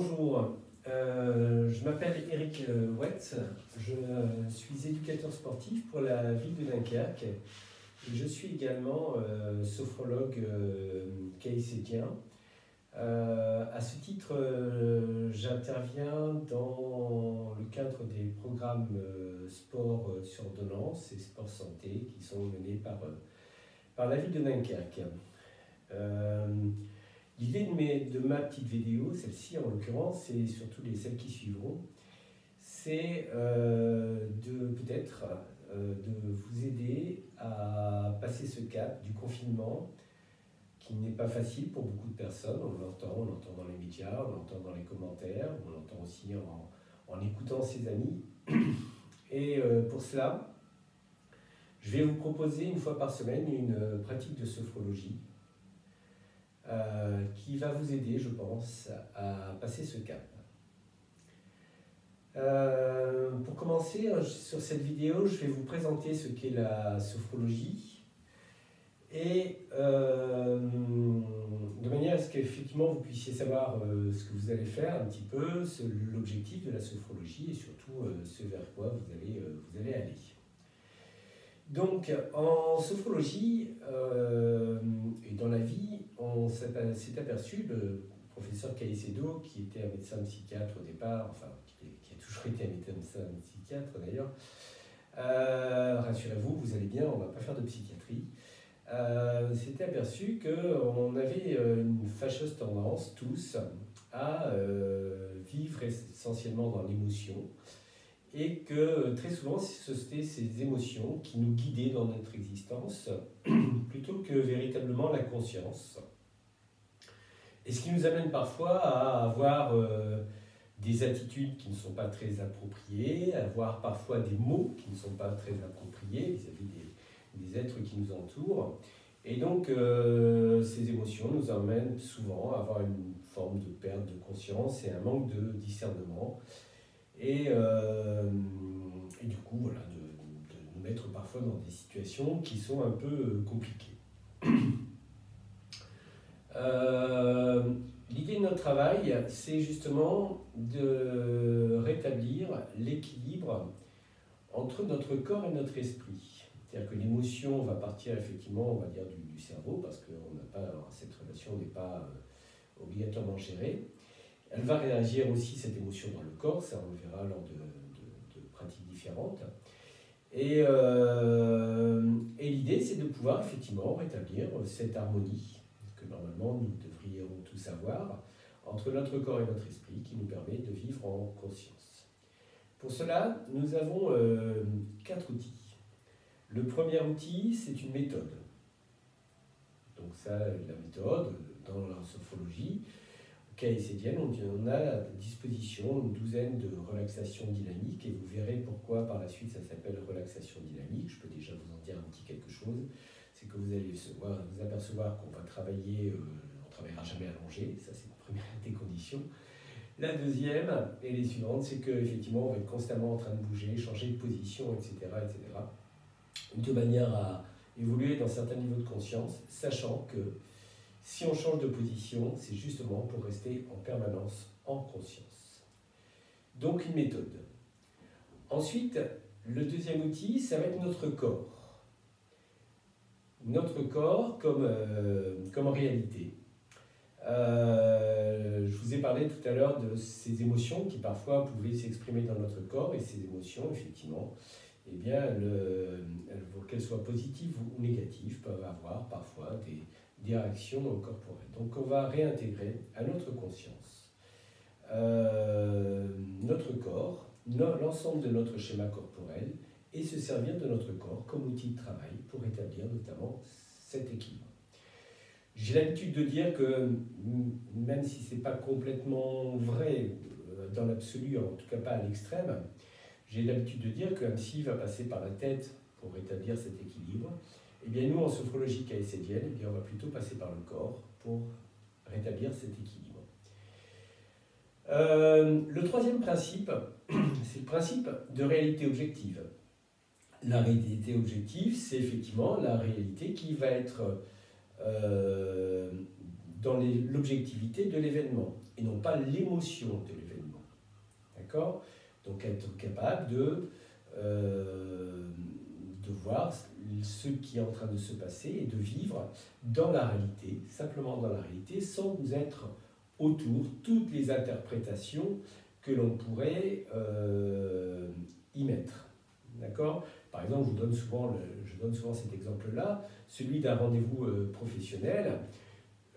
Bonjour, je m'appelle Eric Wetz, je suis éducateur sportif pour la ville de Dunkerque et je suis également sophrologue caïcédien. À ce titre, j'interviens dans le cadre des programmes sport sur ordonnance et sport santé qui sont menés par la ville de Dunkerque. L'idée de ma petite vidéo, celle-ci en l'occurrence, et surtout celles qui suivront, c'est de peut-être de vous aider à passer ce cap du confinement qui n'est pas facile pour beaucoup de personnes. On l'entend dans les médias, on l'entend dans les commentaires, on l'entend aussi en écoutant ses amis. Et pour cela, je vais vous proposer une fois par semaine une pratique de sophrologie qui va vous aider, je pense, à passer ce cap. Pour commencer, sur cette vidéo, je vais vous présenter ce qu'est la sophrologie et de manière à ce qu'effectivement vous puissiez savoir ce que vous allez faire un petit peu, l'objectif de la sophrologie et surtout ce vers quoi vous allez aller. Donc, en sophrologie et dans la vie, on s'est aperçu, le professeur Caicedo, qui était un médecin psychiatre au départ, enfin, qui a toujours été un médecin psychiatre d'ailleurs, rassurez-vous, vous allez bien, on ne va pas faire de psychiatrie, s'était aperçu qu'on avait une fâcheuse tendance, tous, à vivre essentiellement dans l'émotion, et que très souvent, c'était ces émotions qui nous guidaient dans notre existence, plutôt que véritablement la conscience. Et ce qui nous amène parfois à avoir des attitudes qui ne sont pas très appropriées, à avoir parfois des mots qui ne sont pas très appropriés vis-à-vis des êtres qui nous entourent. Et donc, ces émotions nous amènent souvent à avoir une forme de perte de conscience et un manque de discernement. Et du coup, voilà, de nous mettre parfois dans des situations qui sont un peu compliquées. L'idée de notre travail, c'est justement de rétablir l'équilibre entre notre corps et notre esprit. C'est-à-dire que l'émotion va partir effectivement, on va dire, du cerveau, parce que cette relation n'est pas obligatoirement gérée. Elle va réagir aussi, cette émotion, dans le corps, ça on le verra lors de pratiques différentes. Et l'idée, c'est de pouvoir effectivement rétablir cette harmonie, que normalement nous devrions tous avoir, entre notre corps et notre esprit, qui nous permet de vivre en conscience. Pour cela, nous avons 4 outils. Le premier outil, c'est une méthode. Donc ça, la méthode, dans la sophrologie, caïcédienne, on a à disposition une douzaine de relaxations dynamiques et vous verrez pourquoi par la suite ça s'appelle relaxation dynamique. Je peux déjà vous en dire un petit quelque chose. C'est que vous allez vous apercevoir qu'on va travailler, on ne travaillera jamais allongé, ça c'est la première des conditions. La deuxième et les suivantes, c'est qu'effectivement on va être constamment en train de bouger, changer de position, etc., etc. De manière à évoluer dans certains niveaux de conscience, sachant que si on change de position, c'est justement pour rester en permanence en conscience. Donc une méthode. Ensuite, le deuxième outil, ça va être notre corps. Notre corps comme réalité. Je vous ai parlé tout à l'heure de ces émotions qui parfois pouvaient s'exprimer dans notre corps, et ces émotions, effectivement, eh bien, qu'elles soient positives ou négatives, peuvent avoir parfois des réactions corporelles. Donc on va réintégrer à notre conscience notre corps, l'ensemble de notre schéma corporel, et se servir de notre corps comme outil de travail pour établir notamment cet équilibre. J'ai l'habitude de dire que, même si ce n'est pas complètement vrai dans l'absolu, en tout cas pas à l'extrême, j'ai l'habitude de dire que même s'il va passer par la tête pour rétablir cet équilibre, eh bien nous, en sophrologie caïcédienne, eh bien on va plutôt passer par le corps pour rétablir cet équilibre. Le troisième principe, c'est le principe de réalité objective. La réalité objective, c'est effectivement la réalité qui va être dans l'objectivité de l'événement et non pas l'émotion de l'événement. D'accord? Donc être capable de voir ce qui est en train de se passer et de vivre dans la réalité, simplement dans la réalité, sans vous être autour toutes les interprétations que l'on pourrait y mettre. D'accord? Par exemple, je donne souvent cet exemple-là, celui d'un rendez-vous professionnel.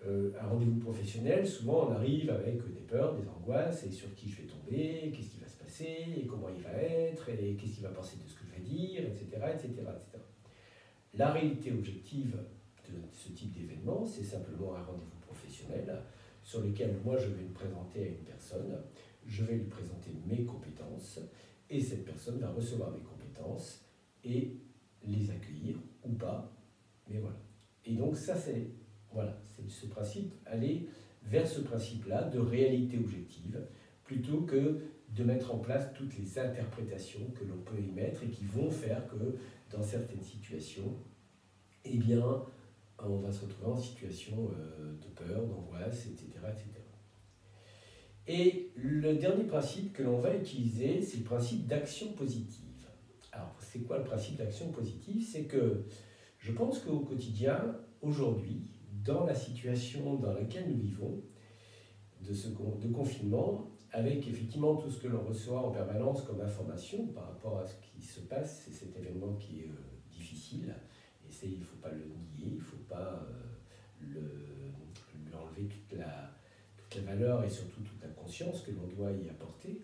Un rendez-vous professionnel, souvent on arrive avec des peurs, des angoisses, et sur qui je vais tomber, qu'est-ce qui va se passer, et comment il va être, et qu'est-ce qu'il va penser de ce que je vais dire, etc., etc., etc. La réalité objective de ce type d'événement, c'est simplement un rendez-vous professionnel sur lequel moi je vais me présenter à une personne, je vais lui présenter mes compétences, et cette personne va recevoir mes compétences et les accueillir ou pas, mais voilà. Et donc ça c'est ce principe, aller vers ce principe-là de réalité objective, plutôt que de mettre en place toutes les interprétations que l'on peut émettre et qui vont faire que dans certaines situations, eh bien, on va se retrouver en situation de peur, d'angoisse, etc., etc. Et le dernier principe que l'on va utiliser, c'est le principe d'action positive. Alors, c'est quoi le principe d'action positive? C'est que je pense qu'au quotidien, aujourd'hui, dans la situation dans laquelle nous vivons, de confinement, avec effectivement tout ce que l'on reçoit en permanence comme information par rapport à ce qui se passe, c'est cet événement qui est difficile, et il ne faut pas le nier, il ne faut pas lui enlever toute la valeur et surtout toute la conscience que l'on doit y apporter.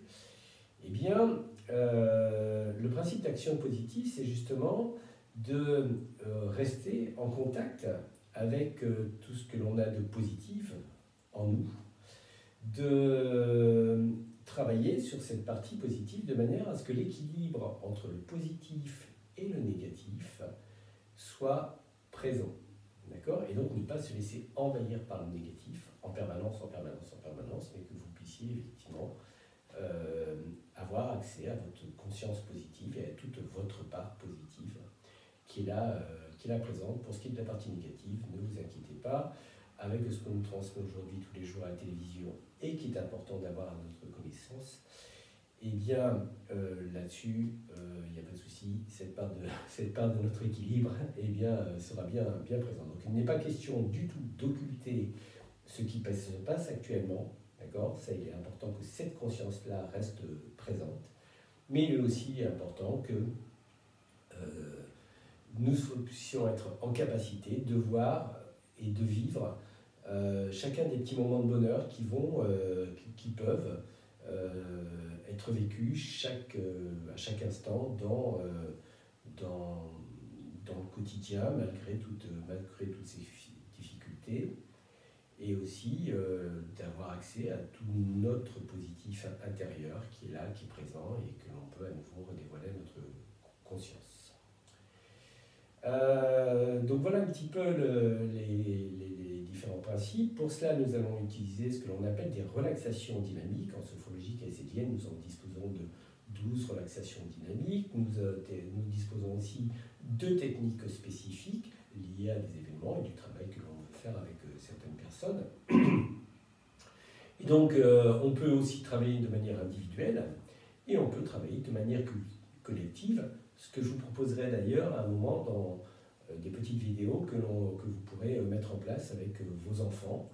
Eh bien, le principe d'action positive, c'est justement de rester en contact avec tout ce que l'on a de positif en nous, de travailler sur cette partie positive de manière à ce que l'équilibre entre le positif et le négatif soit présent. D'accord? Et donc ne pas se laisser envahir par le négatif en permanence, mais que vous puissiez effectivement avoir accès à votre conscience positive et à toute votre part positive qui est là présente. Pour ce qui est de la partie négative, ne vous inquiétez pas, avec ce qu'on nous transmet aujourd'hui tous les jours à la télévision et qui est important d'avoir à notre connaissance, eh bien là-dessus, il n'y a pas de souci, cette part de notre équilibre eh bien, sera bien présente. Donc il n'est pas question du tout d'occulter ce qui se passe actuellement, d'accord? Ça, il est important que cette conscience-là reste présente, mais il est aussi important que nous puissions être en capacité de voir et de vivre chacun des petits moments de bonheur qui peuvent être vécus à chaque instant dans le quotidien, malgré toutes ces difficultés, et aussi d'avoir accès à tout notre positif intérieur qui est là, qui est présent, et que l'on peut à nouveau redévoiler notre conscience. Donc voilà un petit peu les différents principes. Pour cela, nous allons utiliser ce que l'on appelle des relaxations dynamiques. En sophrologie kaysédienne, nous en disposons de 12 relaxations dynamiques. Nous disposons aussi de techniques spécifiques liées à des événements et du travail que l'on veut faire avec certaines personnes. Et donc, on peut aussi travailler de manière individuelle et on peut travailler de manière collective. Ce que je vous proposerai d'ailleurs à un moment dans des petites vidéos que vous pourrez mettre en place avec vos enfants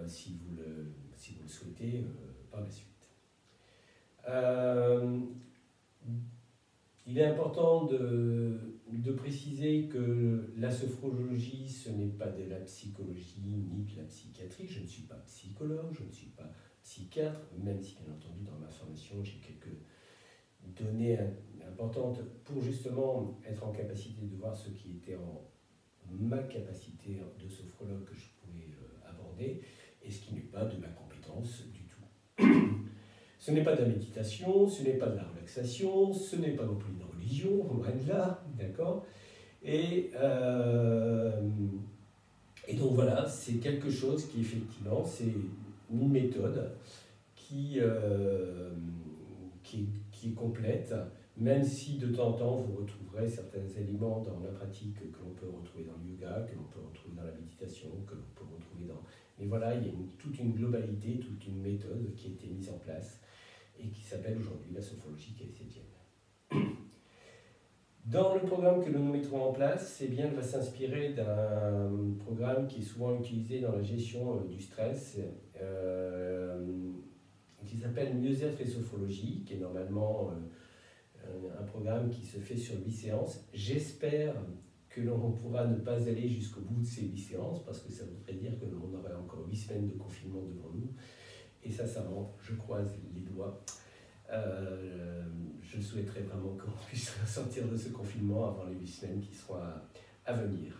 si vous le souhaitez par la suite. Il est important de préciser que la sophrologie, ce n'est pas de la psychologie ni de la psychiatrie. Je ne suis pas psychologue, je ne suis pas psychiatre, même si bien entendu dans ma formation j'ai quelques données importantes pour justement être en capacité de voir ce qui était en ma capacité de sophrologue que je pouvais aborder et ce qui n'est pas de ma compétence du tout. Ce n'est pas de la méditation, ce n'est pas de la relaxation, ce n'est pas non plus une religion, loin de là, d'accord? Et donc voilà, c'est quelque chose qui effectivement, c'est une méthode qui est complète, même si de temps en temps vous retrouverez certains éléments dans la pratique que l'on peut retrouver dans le yoga, que l'on peut retrouver dans la méditation, que l'on peut retrouver dans... Mais voilà, il y a toute une globalité, toute une méthode qui a été mise en place et qui s'appelle aujourd'hui la sophrologie kaysédienne. Dans le programme que nous mettrons en place, eh bien, elle va s'inspirer d'un programme qui est souvent utilisé dans la gestion du stress, qui s'appelle Mieux-être et sophrologie, qui est normalement un programme qui se fait sur 8 séances. J'espère que l'on pourra ne pas aller jusqu'au bout de ces 8 séances, parce que ça voudrait dire que l'on aurait encore 8 semaines de confinement devant nous. Et ça je croise les doigts. Je souhaiterais vraiment qu'on puisse sortir de ce confinement avant les 8 semaines qui seront à venir.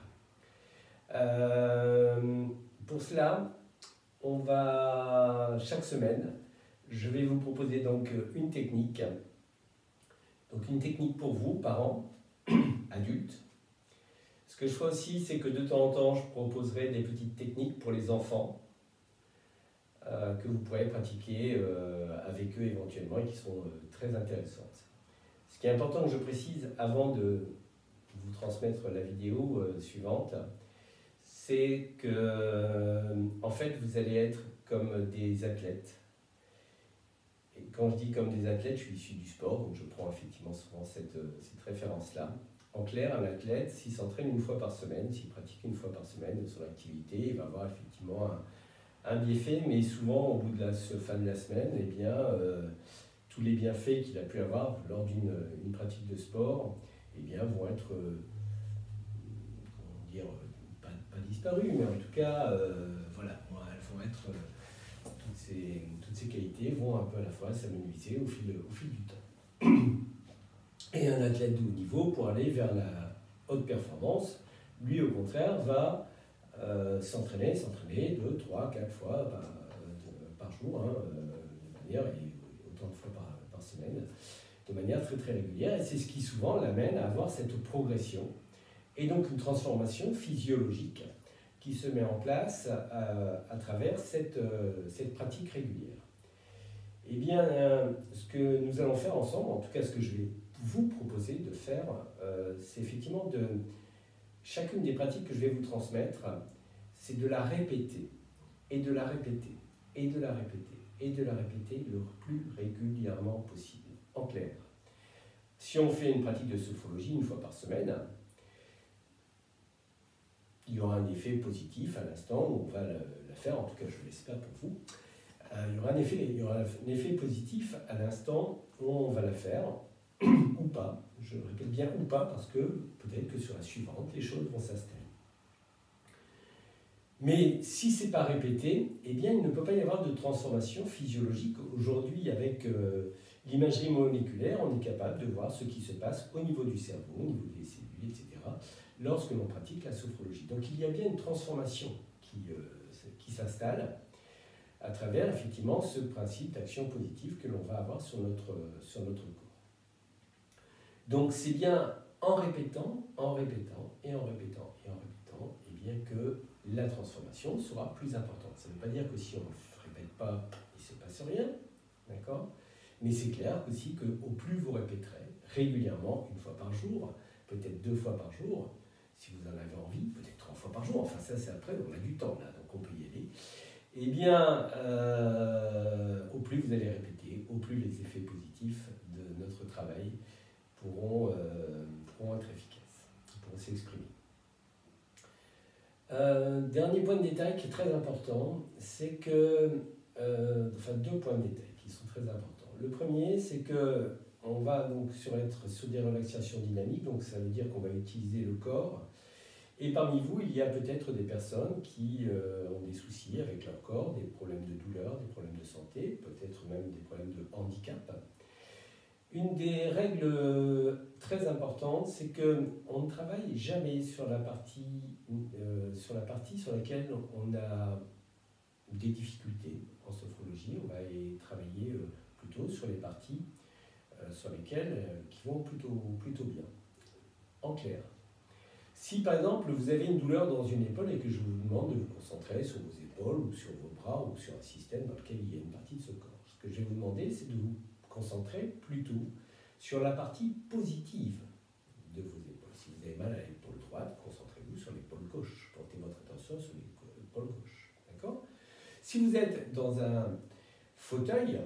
Pour cela, on va, chaque semaine, je vais vous proposer donc une technique. Donc une technique pour vous, parents, adultes. Ce que je ferai aussi, c'est que de temps en temps, je proposerai des petites techniques pour les enfants que vous pourrez pratiquer avec eux éventuellement et qui sont très intéressantes. Ce qui est important que je précise avant de vous transmettre la vidéo suivante, c'est que en fait vous allez être comme des athlètes. Et quand je dis comme des athlètes, je suis issu du sport, donc je prends effectivement souvent cette référence-là. En clair, un athlète, s'il s'entraîne une fois par semaine, s'il pratique une fois par semaine son activité, il va avoir effectivement un bienfait, mais souvent au bout de la fin de la semaine, eh bien, tous les bienfaits qu'il a pu avoir lors d'une pratique de sport eh bien, vont être comment dire, pas disparus, mais en tout cas, voilà, elles vont être, toutes ces qualités vont un peu à la fois s'amenuiser au fil du temps. Et un athlète de haut niveau, pour aller vers la haute performance, lui au contraire va s'entraîner 2, 3, 4 fois par jour, de manière, et autant de fois par semaine, de manière très très régulière. Et c'est ce qui souvent l'amène à avoir cette progression et donc une transformation physiologique qui se met en place à travers cette pratique régulière. Eh bien, ce que nous allons faire ensemble, en tout cas ce que je vais vous proposer de faire, c'est effectivement chacune des pratiques que je vais vous transmettre, c'est de la répéter, et de la répéter, et de la répéter, et de la répéter le plus régulièrement possible. En clair, si on fait une pratique de sophrologie une fois par semaine, il y aura un effet positif à l'instant où on va la faire, en tout cas je l'espère pour vous. Il y aura un effet positif à l'instant où on va la faire, ou pas, je répète bien ou pas, parce que peut-être que sur la suivante, les choses vont s'installer. Mais si ce n'est pas répété, eh bien, il ne peut pas y avoir de transformation physiologique. Aujourd'hui, avec l'imagerie moléculaire, on est capable de voir ce qui se passe au niveau du cerveau, au niveau des cellules, etc., lorsque l'on pratique la sophrologie. Donc il y a bien une transformation qui s'installe à travers effectivement ce principe d'action positive que l'on va avoir sur notre corps. Donc c'est bien en répétant, et bien que la transformation sera plus importante. Ça ne veut pas dire que si on ne répète pas, il ne se passe rien, d'accord ? Mais c'est clair aussi qu'au plus vous répéterez régulièrement, une fois par jour, peut-être 2 fois par jour, si vous en avez envie, peut-être 3 fois par jour, enfin ça c'est après, on a du temps là, donc on peut y aller. Eh bien, au plus vous allez répéter, au plus les effets positifs de notre travail pourront être efficaces, pourront s'exprimer. Dernier point de détail qui est très important, c'est que, enfin 2 points de détail qui sont très importants. Le premier, c'est que on va donc être sur des relaxations dynamiques, donc ça veut dire qu'on va utiliser le corps. Et parmi vous, il y a peut-être des personnes qui ont des soucis avec leur corps, des problèmes de douleur, des problèmes de santé, peut-être même des problèmes de handicap. Une des règles très importantes, c'est qu'on ne travaille jamais sur la partie sur laquelle on a des difficultés en sophrologie. On va travailler plutôt sur les parties sur lesquelles qui vont plutôt bien. En clair. Si par exemple vous avez une douleur dans une épaule et que je vous demande de vous concentrer sur vos épaules ou sur vos bras ou sur un système dans lequel il y a une partie de ce corps, ce que je vais vous demander, c'est de vous concentrer plutôt sur la partie positive de vos épaules. Si vous avez mal à l'épaule droite, concentrez-vous sur l'épaule gauche. Portez votre attention sur l'épaule gauche. D'accord ? Si vous êtes dans un fauteuil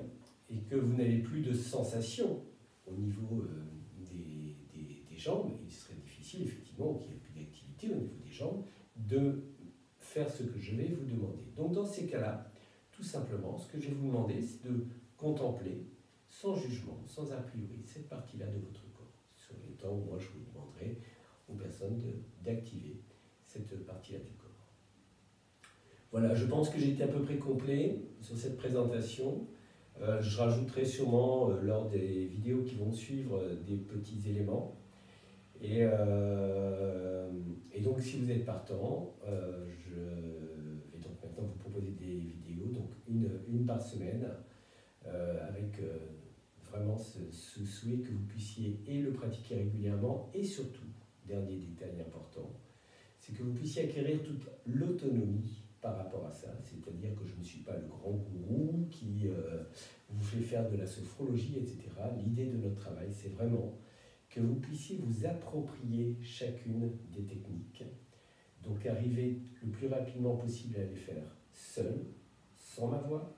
et que vous n'avez plus de sensation au niveau des jambes, il serait difficile effectivement qu'il n'y ait plus d'activité au niveau des jambes, de faire ce que je vais vous demander. Donc dans ces cas-là, tout simplement, ce que je vais vous demander, c'est de contempler, sans jugement, sans a priori, cette partie-là de votre corps. Sur les temps où moi je vous demanderai aux personnes d'activer cette partie-là du corps. Voilà, je pense que j'ai été à peu près complet sur cette présentation. Je rajouterai sûrement lors des vidéos qui vont suivre des petits éléments. Et donc si vous êtes partant, je vais donc maintenant vous proposer des vidéos, donc une par semaine, avec vraiment ce souhait que vous puissiez et le pratiquer régulièrement, et surtout, dernier détail important, c'est que vous puissiez acquérir toute l'autonomie par rapport à ça, c'est-à-dire que je ne suis pas le grand gourou qui vous fait faire de la sophrologie, etc. L'idée de notre travail, c'est vraiment que vous puissiez vous approprier chacune des techniques, donc arriver le plus rapidement possible à les faire seul, sans ma voix,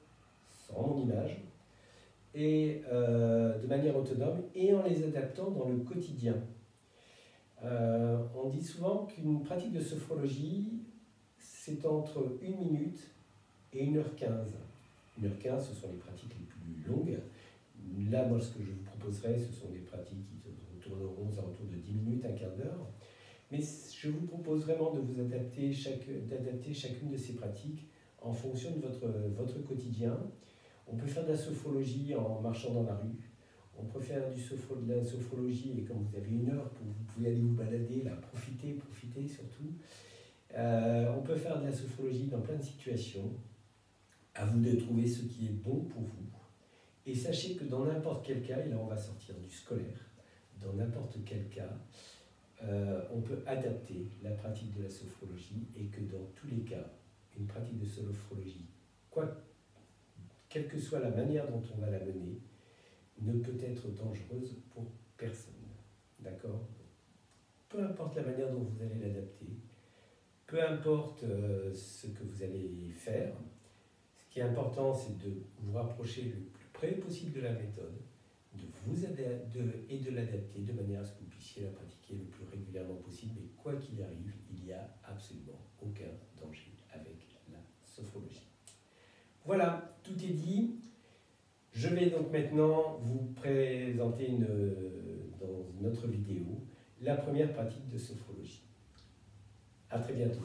sans mon image, et de manière autonome, et en les adaptant dans le quotidien. On dit souvent qu'une pratique de sophrologie, c'est entre 1 minute et 1h15. 1h15, ce sont les pratiques les plus longues. Là, moi, ce que je vous proposerai, ce sont des pratiques qui tourneront aux alentours de 10 minutes, un quart d'heure. Mais je vous propose vraiment de vous adapter d'adapter chacune de ces pratiques en fonction de votre quotidien. On peut faire de la sophrologie en marchant dans la rue. On peut faire de la sophrologie, et comme vous avez 1 heure, vous pouvez aller vous balader, là, profitez surtout. On peut faire de la sophrologie dans plein de situations. À vous de trouver ce qui est bon pour vous. Et sachez que dans n'importe quel cas, et là on va sortir du scolaire, dans n'importe quel cas, on peut adapter la pratique de la sophrologie, et que dans tous les cas, une pratique de sophrologie, quelle que soit la manière dont on va la mener, ne peut être dangereuse pour personne. D'accord ? Peu importe la manière dont vous allez l'adapter, peu importe ce que vous allez faire, ce qui est important, c'est de vous rapprocher le plus près possible de la méthode, et de l'adapter de manière à ce que vous puissiez la pratiquer le plus régulièrement possible. Et quoi qu'il arrive, il n'y a absolument aucun danger avec la sophrologie. Voilà, tout est dit. Je vais donc maintenant vous présenter dans une autre vidéo la première pratique de sophrologie. À très bientôt.